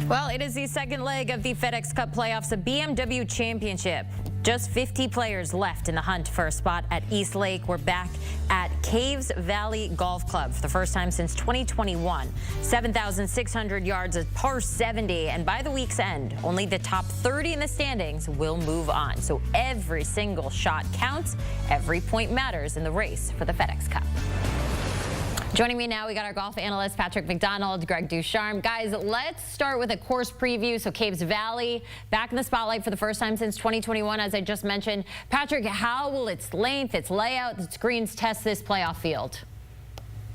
Well, it is the second leg of the FedEx Cup playoffs, the BMW Championship. Just 50 players left in the hunt for a spot at East Lake. We're back at Caves Valley Golf Club for the first time since 2021. 7,600 yards, a par 70, and by the week's end, only the top 30 in the standings will move on. So every single shot counts. Every point matters in the race for the FedEx Cup. Joining me now, we got our golf analyst, Patrick McDonald, Greg Ducharme. Guys, let's start with a course preview. So Caves Valley back in the spotlight for the first time since 2021, as I just mentioned. Patrick, how will its length, its layout, its greens test this playoff field?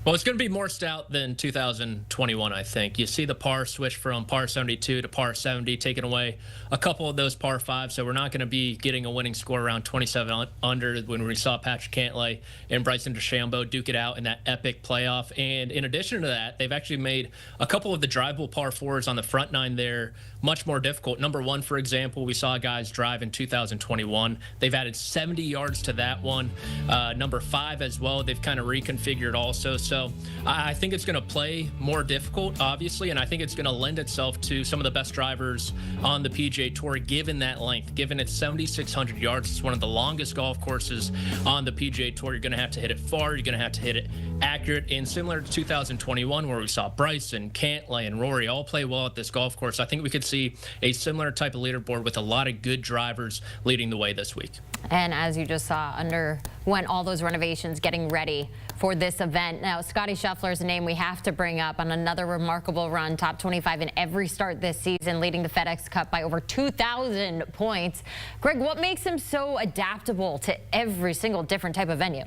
Well, it's going to be more stout than 2021, I think. You see the par switch from par 72 to par 70, taking away a couple of those par 5s. So we're not going to be getting a winning score around 27 under when we saw Patrick McDonald and Bryson DeChambeau duke it out in that epic playoff. And in addition to that, they've actually made a couple of the drivable par 4s on the front nine there much more difficult. Number 1, for example, we saw guys drive in 2021. They've added 70 yards to that one. Number 5 as well, they've kind of reconfigured also. So I think it's going to play more difficult, obviously, and I think it's going to lend itself to some of the best drivers on the PGA Tour, given that length, given it's 7,600 yards. It's one of the longest golf courses on the PGA Tour. You're going to have to hit it far. You're going to have to hit it accurate. And similar to 2021, where we saw Bryson, Cantlay, and Rory all play well at this golf course, I think we could see a similar type of leaderboard with a lot of good drivers leading the way this week. And as you just saw, underwent all those renovations getting ready for this event. Now, Scottie Scheffler is a name we have to bring up on another remarkable run, top 25 in every start this season, leading the FedEx Cup by over 2,000 points. Greg, what makes him so adaptable to every single different type of venue?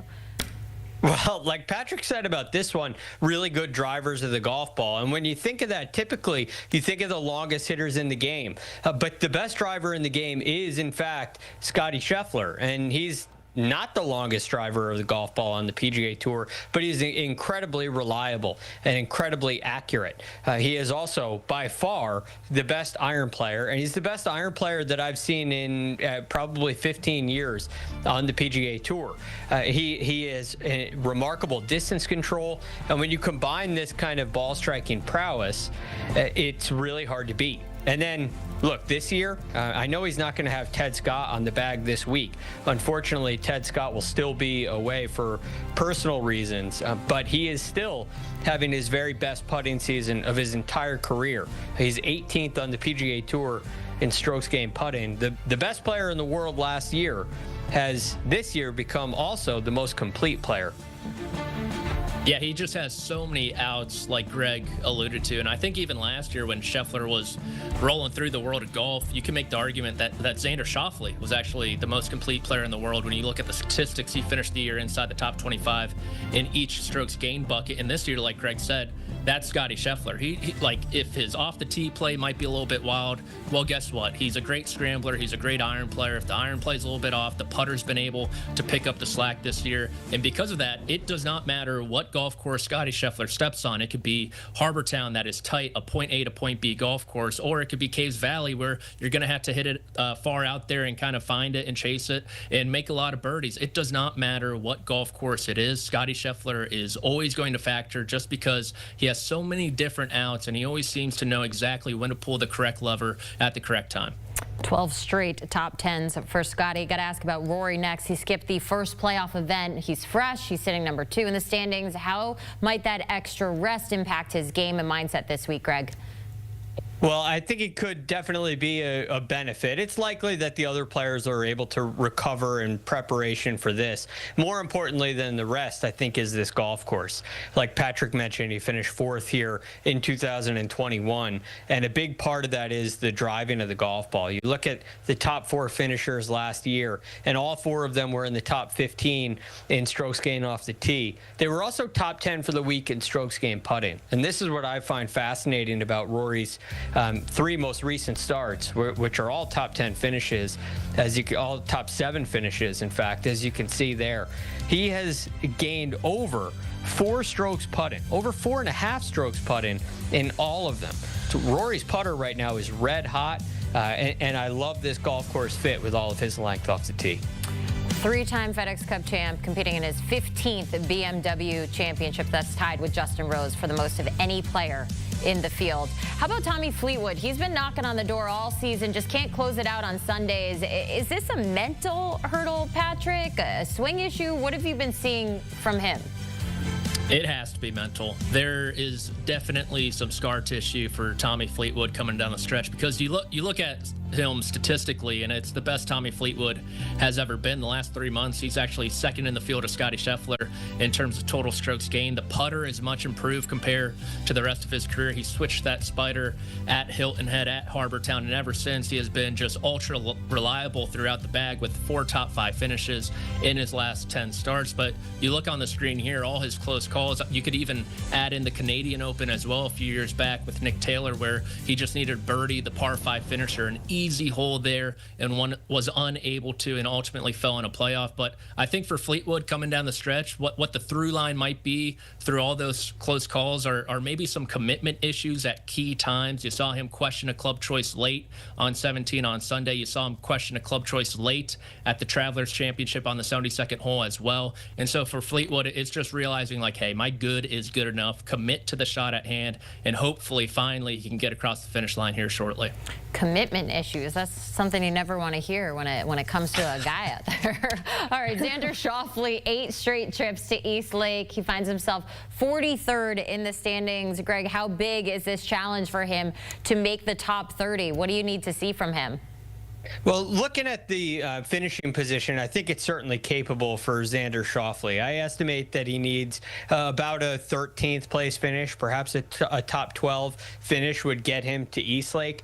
Well, like Patrick said about this one, really good drivers of the golf ball. And when you think of that, typically you think of the longest hitters in the game. But the best driver in the game is, in fact, Scottie Scheffler. And he's not the longest driver of the golf ball on the PGA Tour, but he's incredibly reliable and incredibly accurate. He is also, by far, the best iron player, and he's the best iron player that I've seen in probably 15 years on the PGA Tour. He is a remarkable distance control, and when you combine this kind of ball striking prowess, it's really hard to beat. And then, look, this year, I know he's not going to have Ted Scott on the bag this week. Unfortunately, Ted Scott will still be away for personal reasons, but he is still having his very best putting season of his entire career. He's 18th on the PGA Tour in strokes gained putting. The best player in the world last year has this year become also the most complete player. Yeah, he just has so many outs, like Greg alluded to. And I think even last year when Scheffler was rolling through the world of golf, you can make the argument that Xander Schauffele was actually the most complete player in the world. When you look at the statistics, he finished the year inside the top 25 in each strokes gained bucket. And this year, like Greg said, that's Scottie Scheffler. He like, if his off-the-tee play might be a little bit wild, well, guess what? He's a great scrambler. He's a great iron player. If the iron plays a little bit off, the putter's been able to pick up the slack this year. And because of that, it does not matter what golf course Scottie Scheffler steps on. It could be Harbortown, that is tight, a point A to point B golf course, or it could be Caves Valley, where you're going to have to hit it far out there and kind of find it and chase it and make a lot of birdies. It does not matter what golf course it is. Scottie Scheffler is always going to factor, just because he has so many different outs, and he always seems to know exactly when to pull the correct lever at the correct time. 12 straight top 10s for Scottie. Got to ask about Rory next. He skipped the first playoff event. He's fresh. He's sitting number 2 in the standings. How might that extra rest impact his game and mindset this week, Greg? Well, I think it could definitely be a benefit. It's likely that the other players are able to recover in preparation for this. More importantly than the rest, I think, is this golf course. Like Patrick mentioned, he finished 4th here in 2021, and a big part of that is the driving of the golf ball. You look at the top 4 finishers last year, and all 4 of them were in the top 15 in strokes gained off the tee. They were also top 10 for the week in strokes gained putting. And this is what I find fascinating about Rory's 3 most recent starts, which are all top 10 finishes, all top 7 finishes, in fact, as you can see there. He has gained over 4 strokes putting, over 4.5 strokes putting in all of them. So Rory's putter right now is red hot, and I love this golf course fit with all of his length off the tee. 3-time FedEx Cup champ, competing in his 15th BMW Championship. That's tied with Justin Rose for the most of any player in the field. How about Tommy Fleetwood? He's been knocking on the door all season, just can't close it out on Sundays. Is this a mental hurdle, Patrick? A swing issue? What have you been seeing from him? It has to be mental. There is definitely some scar tissue for Tommy Fleetwood coming down the stretch, because you look at him statistically, and it's the best Tommy Fleetwood has ever been. The last 3 months, he's actually second in the field of Scottie Scheffler in terms of total strokes gained. The putter is much improved compared to the rest of his career. He switched that spider at Hilton Head, at Harbor Town, and ever since he has been just ultra reliable throughout the bag with 4 top 5 finishes in his last 10 starts. But you look on the screen here, all his close calls. You could even add in the Canadian Open as well a few years back with Nick Taylor, where he just needed birdie, the par 5 finisher, an easy hole there, and one was unable to, and ultimately fell in a playoff. But I think for Fleetwood coming down the stretch, what the through line might be through all those close calls are maybe some commitment issues at key times. You saw him question a club choice late on 17 on Sunday. You saw him question a club choice late at the Travelers Championship on the 72nd hole as well. And so for Fleetwood, it's just realizing, like, hey, my good is good enough. Commit to the shot at hand, and hopefully, finally, he can get across the finish line here shortly. Commitment issues. That's something you never want to hear when it comes to a guy out there. All right, Xander Schauffele, 8 straight trips to East Lake. He finds himself 43rd in the standings. Greg, how big is this challenge for him to make the top 30? What do you need to see from him? Well, looking at the finishing position, I think it's certainly capable for Xander Schauffele. I estimate that he needs about a 13th place finish, perhaps a top 12 finish would get him to Eastlake,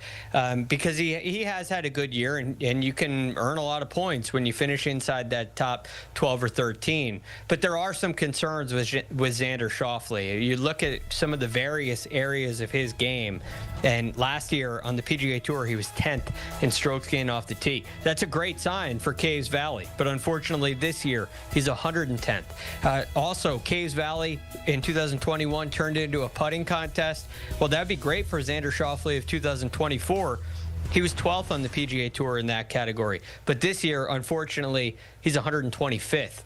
because he has had a good year, and you can earn a lot of points when you finish inside that top 12 or 13. But there are some concerns with Xander Schauffele. You look at some of the various areas of his game, and last year on the PGA Tour, he was 10th in strokes gained off the tee. That's a great sign for Caves Valley, but unfortunately this year he's 110th. Also, Caves Valley in 2021 turned into a putting contest. Well, that'd be great for Xander Schauffele of 2024. He was 12th on the PGA Tour in that category, but this year, unfortunately, he's 125th.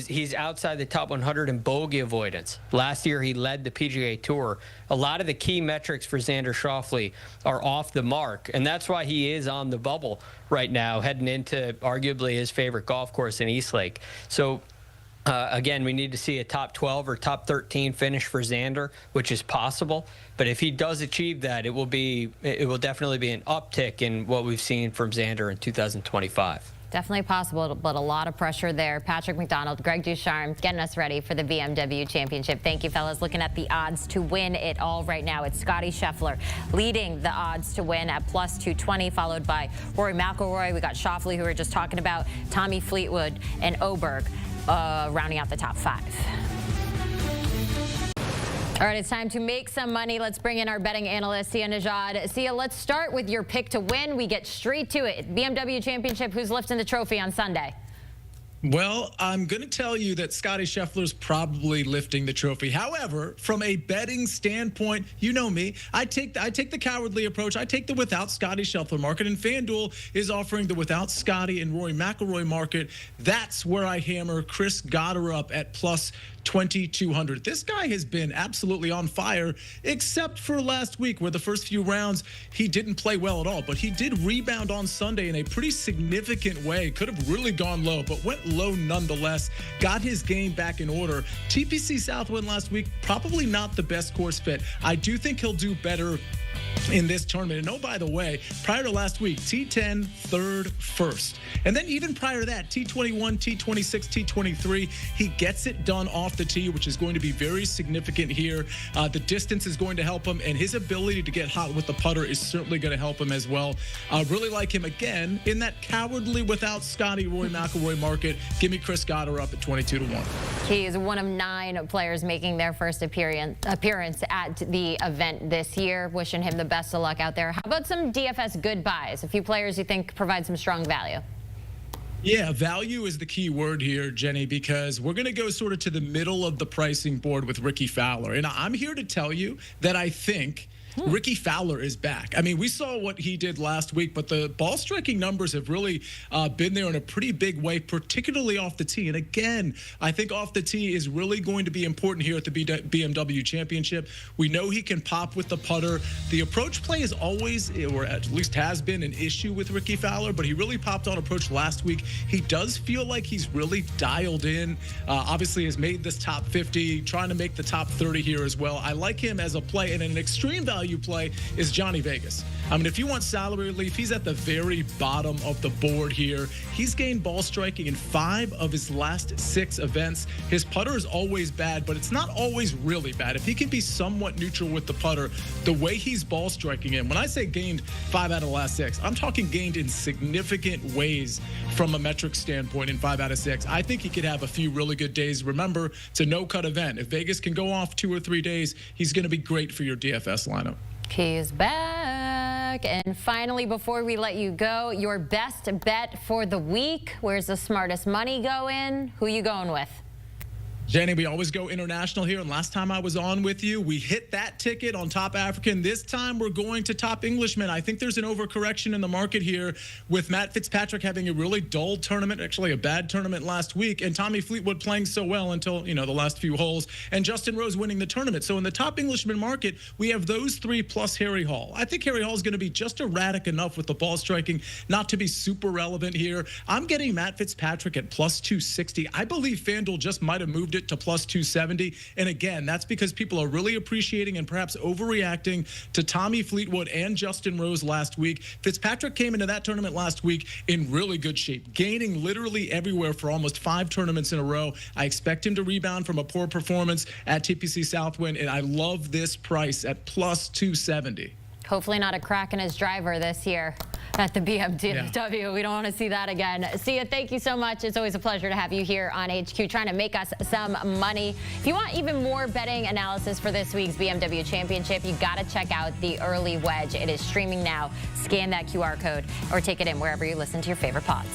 He's outside the top 100 in bogey avoidance. Last year, he led the PGA Tour. A lot of the key metrics for Xander Schauffele are off the mark, and that's why he is on the bubble right now, heading into arguably his favorite golf course in Eastlake. So, again, we need to see a top 12 or top 13 finish for Xander, which is possible. But if he does achieve that, it will definitely be an uptick in what we've seen from Xander in 2025. Definitely possible, but a lot of pressure there. Patrick McDonald, Greg Ducharme getting us ready for the BMW Championship. Thank you, fellas. Looking at the odds to win it all right now. It's Scottie Scheffler leading the odds to win at plus 220, followed by Rory McIlroy. We got Schauffele, who we were just talking about, Tommy Fleetwood, and Oberg rounding out the top 5. All right, it's time to make some money. Let's bring in our betting analyst, Sia Nejad. Sia, let's start with your pick to win. We get straight to it. BMW Championship, who's lifting the trophy on Sunday? Well, I'm going to tell you that Scottie Scheffler's probably lifting the trophy. However, from a betting standpoint, you know me, I take the cowardly approach. I take the without Scottie Scheffler market, and FanDuel is offering the without Scottie and Rory McIlroy market. That's where I hammer Chris Goddard up at plus 2,200. This guy has been absolutely on fire, except for last week, where the first few rounds he didn't play well at all. But he did rebound on Sunday in a pretty significant way. Could have really gone low, but went low nonetheless. Got his game back in order. TPC Southwind last week, probably not the best course fit. I do think he'll do better in this tournament. And oh, by the way, prior to last week, T10, third, first. And then even prior to that, T21, T26, T23, he gets it done off the tee, which is going to be very significant here. The distance is going to help him, and his ability to get hot with the putter is certainly going to help him as well. Really like him again in that cowardly without Scottie Rory McIlroy market. Give me Chris Goddard up at 22-1. He is one of 9 players making their first appearance at the event this year. Wishing him the best of luck out there. How about some DFS good buys? A few players you think provide some strong value. Yeah, value is the key word here, Jenny, because we're going to go sort of to the middle of the pricing board with Ricky Fowler. And I'm here to tell you that I think Ricky Fowler is back. I mean, we saw what he did last week, but the ball striking numbers have really been there in a pretty big way, particularly off the tee. And again, I think off the tee is really going to be important here at the BMW Championship. We know he can pop with the putter. The approach play is always, or at least has been, an issue with Ricky Fowler, but he really popped on approach last week. He does feel like he's really dialed in. Obviously has made this top 50, trying to make the top 30 here as well. I like him as a play, and an extreme value play is Johnny Vegas. I mean, if you want salary relief, he's at the very bottom of the board here. He's gained ball striking in 5 of his last 6 events. His putter is always bad, but it's not always really bad. If he can be somewhat neutral with the putter, the way he's ball striking in, when I say gained 5 out of the last 6, I'm talking gained in significant ways from a metric standpoint in 5 out of 6. I think he could have a few really good days. Remember, it's a no-cut event. If Vegas can go off 2 or 3 days, he's going to be great for your DFS lineup. He's back. And finally, before we let you go, your best bet for the week. Where's the smartest money going? Who you going with? Jenny, we always go international here, and last time I was on with you, we hit that ticket on top African. This time we're going to top Englishman. I think there's an overcorrection in the market here with Matt Fitzpatrick having a really dull tournament, actually a bad tournament last week, and Tommy Fleetwood playing so well until, the last few holes, and Justin Rose winning the tournament. So in the top Englishman market, we have those 3 plus Harry Hall. I think Harry Hall is going to be just erratic enough with the ball striking not to be super relevant here. I'm getting Matt Fitzpatrick at plus 260. I believe FanDuel just might have moved it to plus 270. And again, that's because people are really appreciating and perhaps overreacting to Tommy Fleetwood and Justin Rose last week. Fitzpatrick came into that tournament last week in really good shape, gaining literally everywhere for almost 5 tournaments in a row. I expect him to rebound from a poor performance at TPC Southwind, and I love this price at plus 270. Hopefully not a crack in his driver this year at the BMW. Yeah. We don't want to see that again. Sia, thank you so much. It's always a pleasure to have you here on HQ trying to make us some money. If you want even more betting analysis for this week's BMW Championship, you got to check out the early wedge. It is streaming now. Scan that QR code or take it in wherever you listen to your favorite pods.